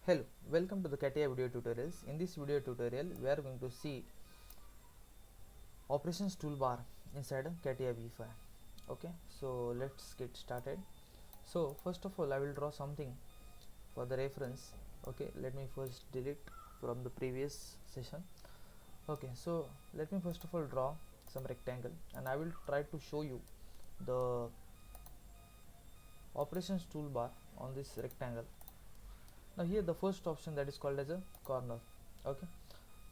Hello, welcome to the CATIA video tutorials. In this video tutorial, we are going to see operations toolbar inside a CATIA V5. Okay, so let's get started. So first of all, I will draw something for the reference. Okay, let me first delete from the previous session. Okay, so let me first of all draw some rectangle, and I will try to show you the operations toolbar on this rectangle. Now here the first option, that is called as a corner. Okay,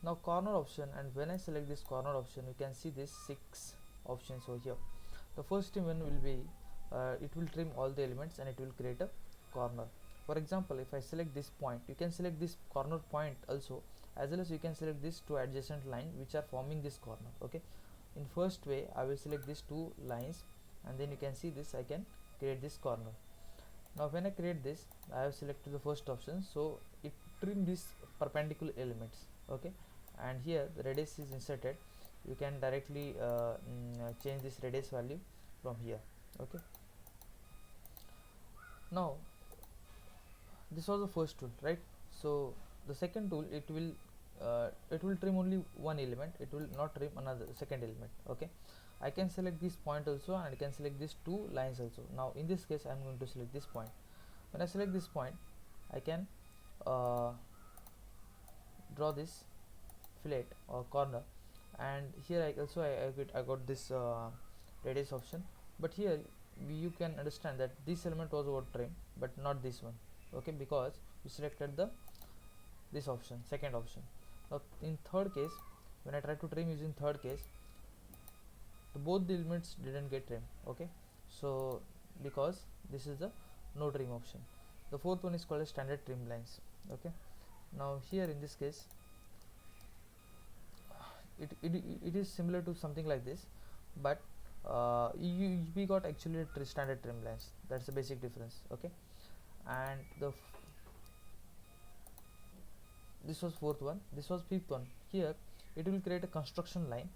now corner option, and when I select this corner option, you can see these 6 options over here. The first one will be it will trim all the elements and it will create a corner. For example, if I select this point, you can select this corner point also, as well as you can select these 2 adjacent lines which are forming this corner. Okay, in first way I will select these 2 lines, and then you can see this, I can create this corner. Now when I create this, I have selected the first option, so it trim these perpendicular elements. Okay, and here the radius is inserted. You can directly change this radius value from here. Okay, now this was the first tool, right? So the second tool, it will trim only one element, it will not trim another second element. Okay, I can select this point also, and I can select these 2 lines also. Now in this case I am going to select this point. When I select this point, I can draw this fillet or corner, and here I got this radius option. But here you can understand that this element was over trim, but not this one. Okay, because we selected this option, second option. Now in third case, when I try to trim using third case, both the elements didn't get trim. Okay, so because this is the no trim option. The fourth one is called as standard trim lines. Okay, now here in this case, it is similar to something like this, but we got actually standard trim lines. That's the basic difference. Okay, and this was fourth one, this was fifth one. Here it will create a construction line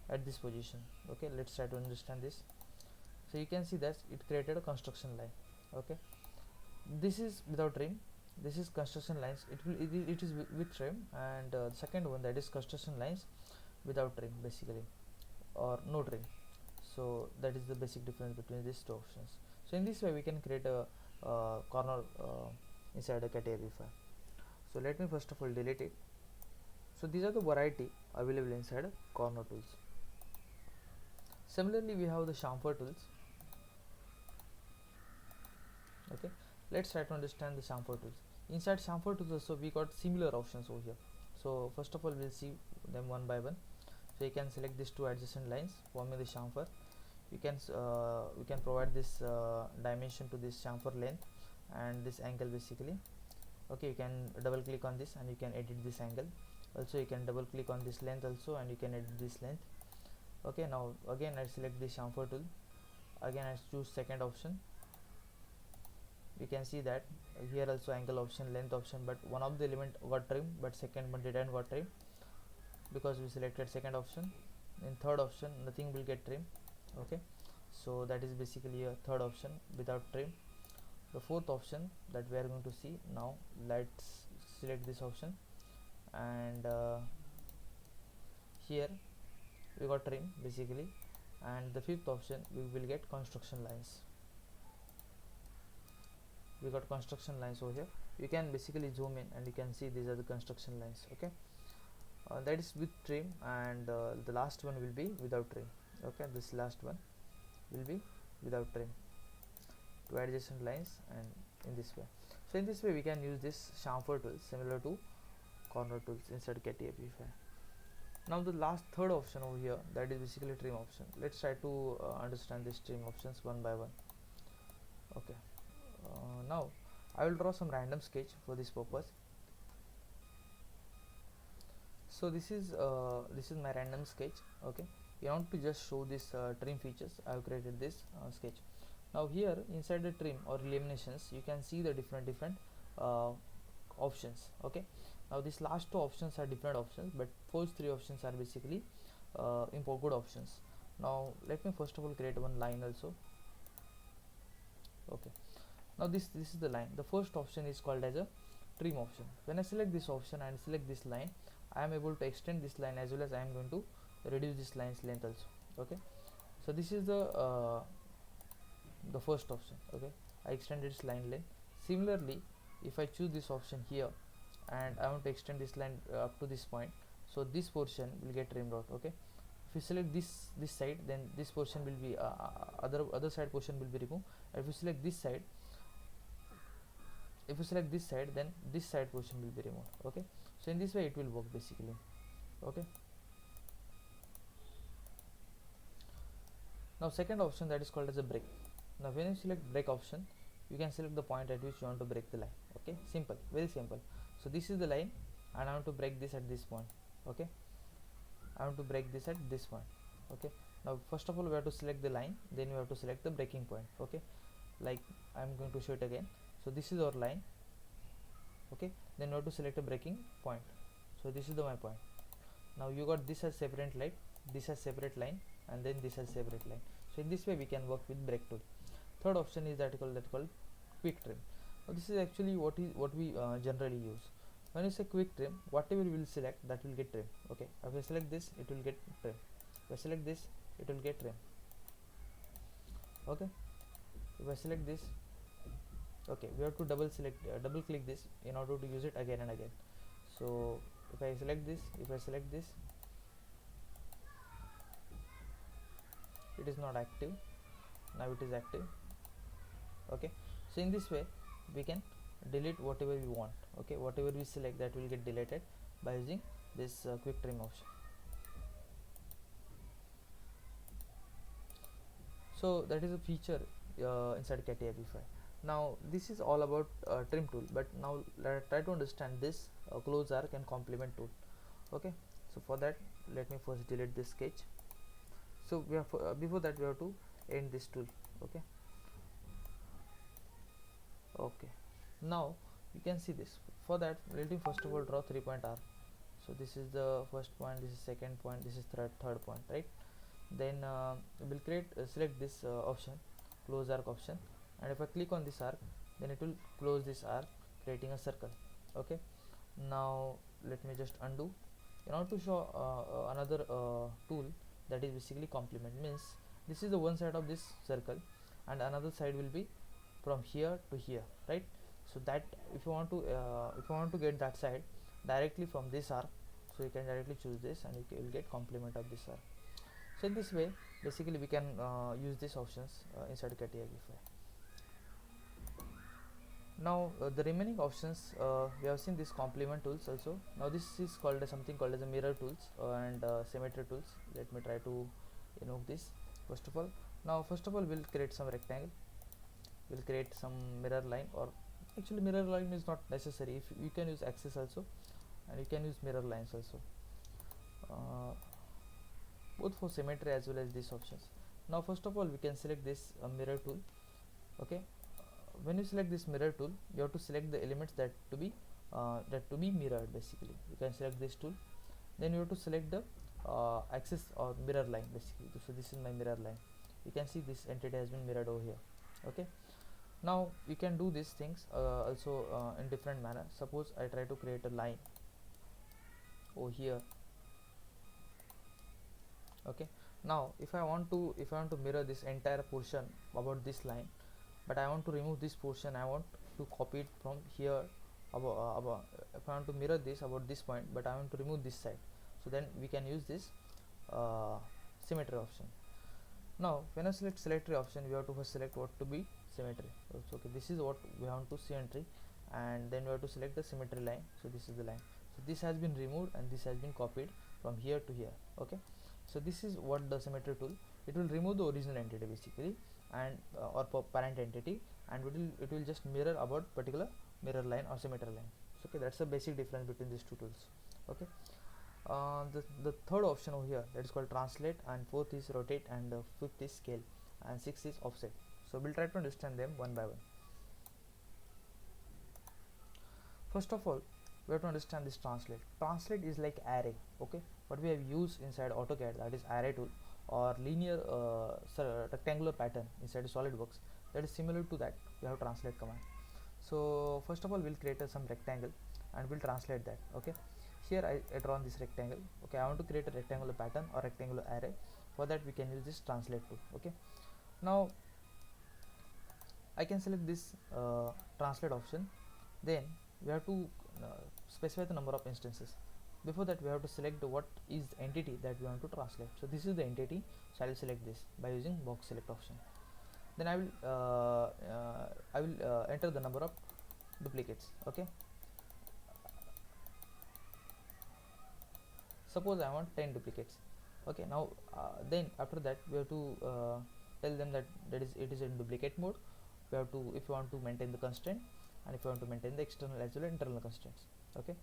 at this position. Okay, let's try to understand this. So you can see that it created a construction line. Okay, this is without trim, this is construction lines, it is with trim, and the second one, that is construction lines without trim basically, or no trim. So that is the basic difference between these 2 options. So in this way we can create a corner inside a CATIA V5. So let me first of all delete it. So these are the variety available inside corner tools. Similarly, we have the chamfer tools. Okay, let's try to understand the chamfer tools. Inside chamfer tools also we got similar options over here. So first of all we'll see them one by one. So you can select these 2 adjacent lines forming the chamfer. You can provide this dimension to this chamfer length and this angle basically. Okay, you can double click on this and you can edit this angle. Also you can double click on this length also, and you can edit this length. Okay, now again I select this chamfer tool. Again I choose second option. You can see that here also angle option, length option, but one of the element got trimmed but second one didn't got trimmed because we selected second option. In third option nothing will get trimmed. Okay, so that is basically a third option without trim. The fourth option that we are going to see now, let's select this option, and here we got trim basically, and the fifth option we will get construction lines. We got construction lines over here. You can basically zoom in and you can see these are the construction lines. Okay, that is with trim, and the last one will be without trim. Okay, this last one will be without trim, 2 adjacent lines, and in this way. So in this way we can use this chamfer tool similar to corner tools inside CATIA V5. Now the last third option over here, that is basically trim option. Let's try to understand these trim options one by one. Okay, now I will draw some random sketch for this purpose. So this is my random sketch. Okay, you want to just show this trim features, I have created this sketch. Now here inside the trim or eliminations, you can see the different uh, options. Okay, now these last 2 options are different options, but first 3 options are basically good options. Now let me first of all create one line also. Okay, now this is the line. The first option is called as a trim option. When I select this option and select this line, I am able to extend this line as well as I am going to reduce this line's length also. Okay, so this is the first option. Okay, I extended its line length. Similarly, if I choose this option here and I want to extend this line up to this point, so this portion will get trimmed out. Okay, if you select this side, then this portion will be other side portion will be removed. If you select this side, then this side portion will be removed. Okay, so in this way it will work basically. Okay, now second option, that is called as a break. Now when you select break option, you can select the point at which you want to break the line. Okay, simple, very simple. So this is the line and I want to break this at this point. Okay, I want to break this at this point. Okay, now first of all we have to select the line, then we have to select the breaking point. Okay, like I'm going to show it again. So this is our line. Okay, then we have to select a breaking point. So this is my point. Now you got this as separate line, this as separate line, and then this as separate line. So in this way we can work with break tool. Third option is that called quick trim. Now this is actually what we generally use. When you say quick trim, whatever we will select, that will get trim. Okay, if I select this, it will get trim. If I select this, it will get trim. Okay, if I select this, okay, we have to double click this in order to use it again and again. So if I select this, it is not active. Now it is active. Okay, so in this way we can delete whatever we want. Okay, whatever we select, that will get deleted by using this quick trim option. So that is a feature inside CATIA V5. Now this is all about trim tool, but now let's try to understand this close arc and complement tool. Okay, so for that, let me first delete this sketch. So we have before that we have to end this tool. Okay, okay, now you can see this. For that, let me first of all draw 3-point arc. So this is the first point, this is second point, this is third point, right? Then we'll select this option, close arc option, and if I click on this arc, then it will close this arc, creating a circle. Okay, now let me just undo. In order to show another tool, that is basically complement, means this is the one side of this circle and another side will be from here to here, right? So that if you want to get that side directly from this arc, so you can directly choose this and you will get complement of this arc. So in this way basically we can use these options inside CATIA V5. Now the remaining options, we have seen this complement tools also. Now this is called as something called as a mirror tools and symmetry tools. Let me try to invoke this first of all. Now first of all we'll create some rectangle, we'll create some mirror line, or actually mirror line is not necessary. If you can use axis also and you can use mirror lines also, both for symmetry as well as these options. Now first of all we can select this mirror tool. Okay, when you select this mirror tool, you have to select the elements that to be mirrored. Basically you can select this tool, then you have to select the axis or mirror line basically. So this is my mirror line. You can see this entity has been mirrored over here. Okay, now you can do these things also in different manner. Suppose I try to create a line over here. Okay, now if I want to mirror this entire portion about this line, but I want to remove this portion, I want to copy it from here above, if I want to mirror this about this point, but I want to remove this side, so then we can use this symmetry option. Now when I select symmetry option, we have to first select what to be symmetry. So okay, this is what we want to symmetry, and then we have to select the symmetry line. So this is the line. So this has been removed and this has been copied from here to here. Okay, so this is what the symmetry tool, it will remove the original entity basically, and or parent entity, and it will just mirror about particular mirror line or symmetry line. So okay, that's the basic difference between these two tools. Okay, the third option over here, that is called translate, and fourth is rotate, and fifth is scale, and sixth is offset. So we'll try to understand them one by one. First of all, we have to understand this translate. Translate is like array. Okay, what we have used inside AutoCAD, that is array tool, or linear rectangular pattern inside SolidWorks, that is similar to that. We have translate command. So first of all we'll create some rectangle and we'll translate that. Okay, here I drawn this rectangle. Okay, I want to create a rectangular pattern or rectangular array. For that we can use this translate tool. Okay, now I can select this translate option. Then we have to specify the number of instances. Before that we have to select what is the entity that we want to translate. So this is the entity, so I will select this by using box select option. Then I will enter the number of duplicates. Okay, suppose I want 10 duplicates. Okay, now then after that we have to tell them that it is in duplicate mode. We have to, if you want to maintain the constraint, and if you want to maintain the external as well as internal constraints. Okay,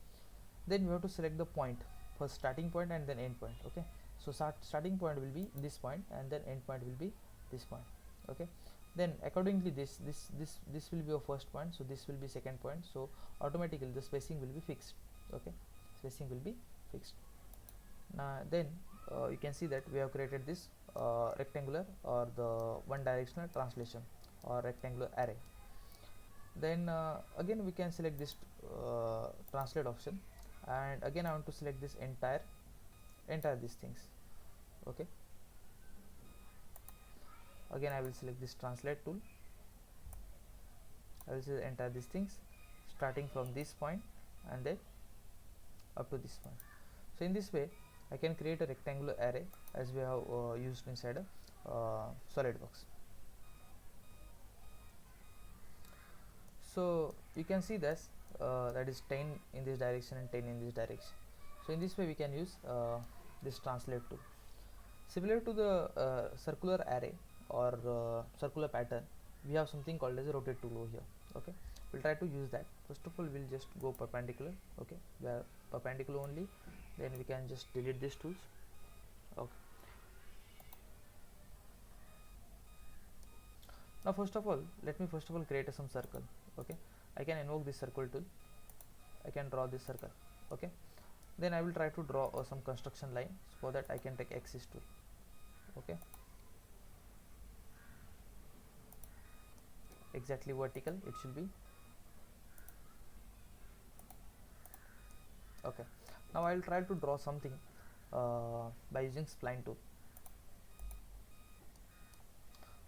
then we have to select the point, first starting point and then end point. Okay, so starting point will be this point and then end point will be this point. Okay, then accordingly this will be your first point, so this will be second point, so automatically the spacing will be fixed. Okay, spacing will be fixed. Then you can see that we have created this rectangular or the one directional translation or rectangular array. Then again we can select this translate option, and again I want to select this entire these things. Okay, again I will select this translate tool. I will say entire these things starting from this point and then up to this point. So in this way I can create a rectangular array as we have used inside a SolidWorks. So you can see this that is 10 in this direction and 10 in this direction. So in this way we can use this translate tool. Similar to the circular array or circular pattern, we have something called as a rotate tool over here. Okay, we'll try to use that. First of all we'll just go perpendicular. Okay, we are perpendicular only, then we can just delete these tools. Okay, now first of all let me create some circle. Okay, I can invoke this circle tool. I can draw this circle. Okay, then I will try to draw some construction line. So for that I can take axis tool. Okay, exactly vertical it should be. Okay, now I will try to draw something by using spline tool.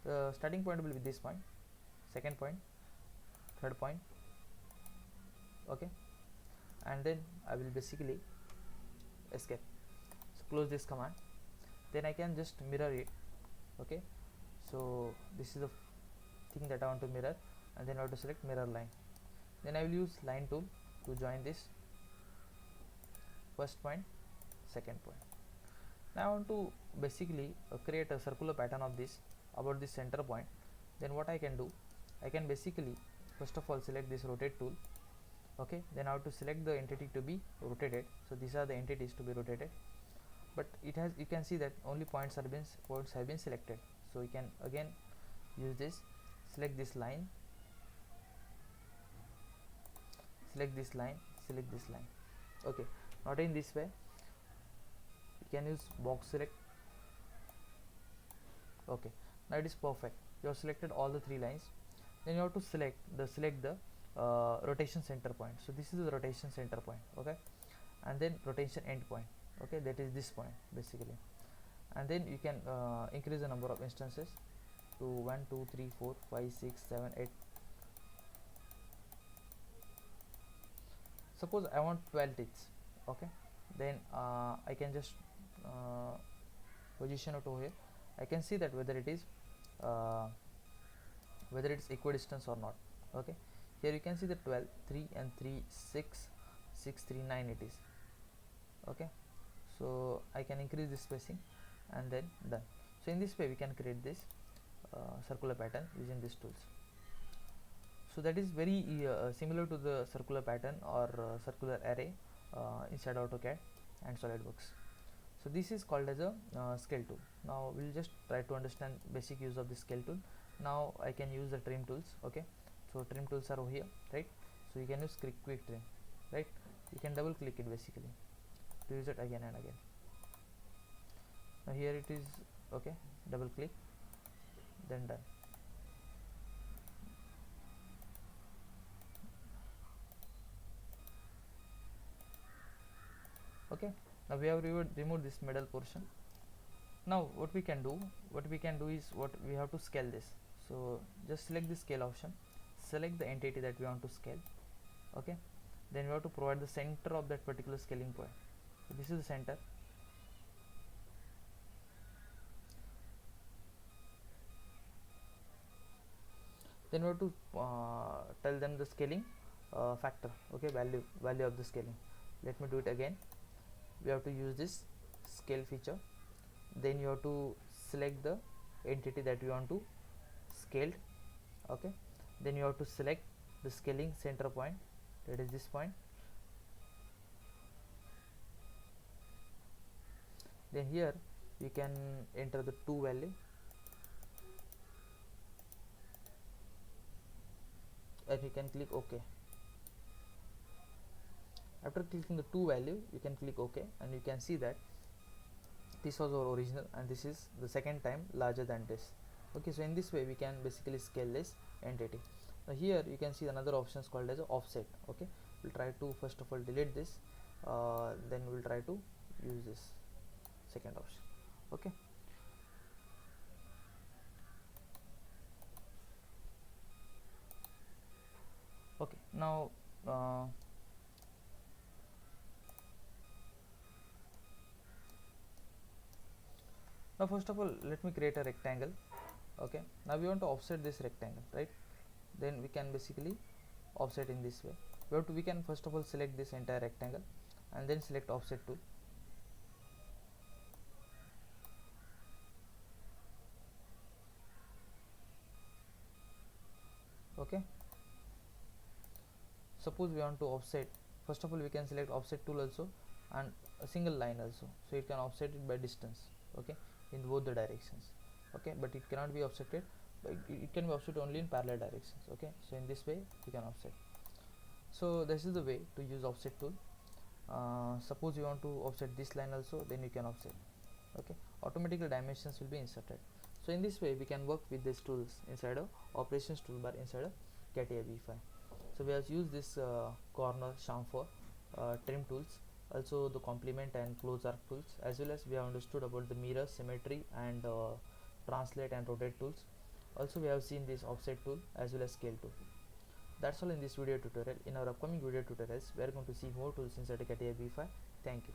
The starting point will be this point, second point, third point. Okay, and then I will basically escape. So close this command, then I can just mirror it. Okay, so this is the thing that I want to mirror, and then I have to select mirror line. Then I will use line tool to join this first point, second point. Now I want to basically create a circular pattern of this about this center point. Then what I can do, I can basically first of all select this rotate tool. Okay, then I have to select the entity to be rotated. So these are the entities to be rotated, but it has, you can see that only points have been selected. So you can again use this, select this line, select this line, select this line. Okay, not in this way, you can use box select. Okay, now it is perfect. You have selected all the three lines. Then you have to select the rotation center point. So this is the rotation center point. Okay, and then rotation end point. Okay, that is this point basically. And then you can increase the number of instances to 1 2 3 4 5 6 7 8. Suppose I want 12 ticks. Okay, then I can just position it over here. I can see that whether it is equidistant or not. Okay, here you can see the 12, 3 and 3, 6, 6, 3, 9 it is. Okay, so I can increase the spacing and then done. So in this way we can create this circular pattern using these tools. So that is very similar to the circular pattern or circular array inside AutoCAD and SolidWorks. So this is called as a scale tool. Now we'll just try to understand basic use of the scale tool. Now I can use the trim tools. Okay, so trim tools are over here, right? So you can use quick trim, right? You can double click it basically to use it again and again. Now here it is. Okay, double click, then done. Okay, now we have removed this middle portion. Now what we can do is what we have to scale this. So just select the scale option, select the entity that we want to scale. Okay, then we have to provide the center of that particular scaling point. So this is the center. Then we have to tell them the scaling factor. Okay, value of the scaling. Let me do it again. We have to use this scale feature. Then you have to select the entity that you want to scale. Okay, then you have to select the scaling center point, that is this point. Then here you can enter the 2 value and you can click OK. After clicking the 2 value, you can click OK, and you can see that this was our original and this is the second time larger than this. Okay, so in this way we can basically scale this entity. Now here you can see another options called as offset. Okay, we'll try to first of all delete this, then we'll try to use this second option. Okay, okay, now now first of all let me create a rectangle. Okay, now we want to offset this rectangle, right? Then we can basically offset in this way. We can first of all select this entire rectangle and then select offset tool. Okay, suppose we want to offset, first of all we can select offset tool also and a single line also, so it can offset it by distance. Okay, in both the directions. Okay, but it cannot be offsetted, but it can be offset only in parallel directions. Okay, so in this way you can offset. So this is the way to use offset tool. Suppose you want to offset this line also, then you can offset. Okay, automatically dimensions will be inserted. So in this way we can work with these tools inside of operations toolbar inside of CATIA V5. So we have used this corner, chamfer, trim tools, also the complement and close arc tools, as well as we have understood about the mirror, symmetry and translate and rotate tools. Also we have seen this offset tool as well as scale tool. That's all in this video tutorial. In our upcoming video tutorials we are going to see more tools inside CATIA V5. Thank you.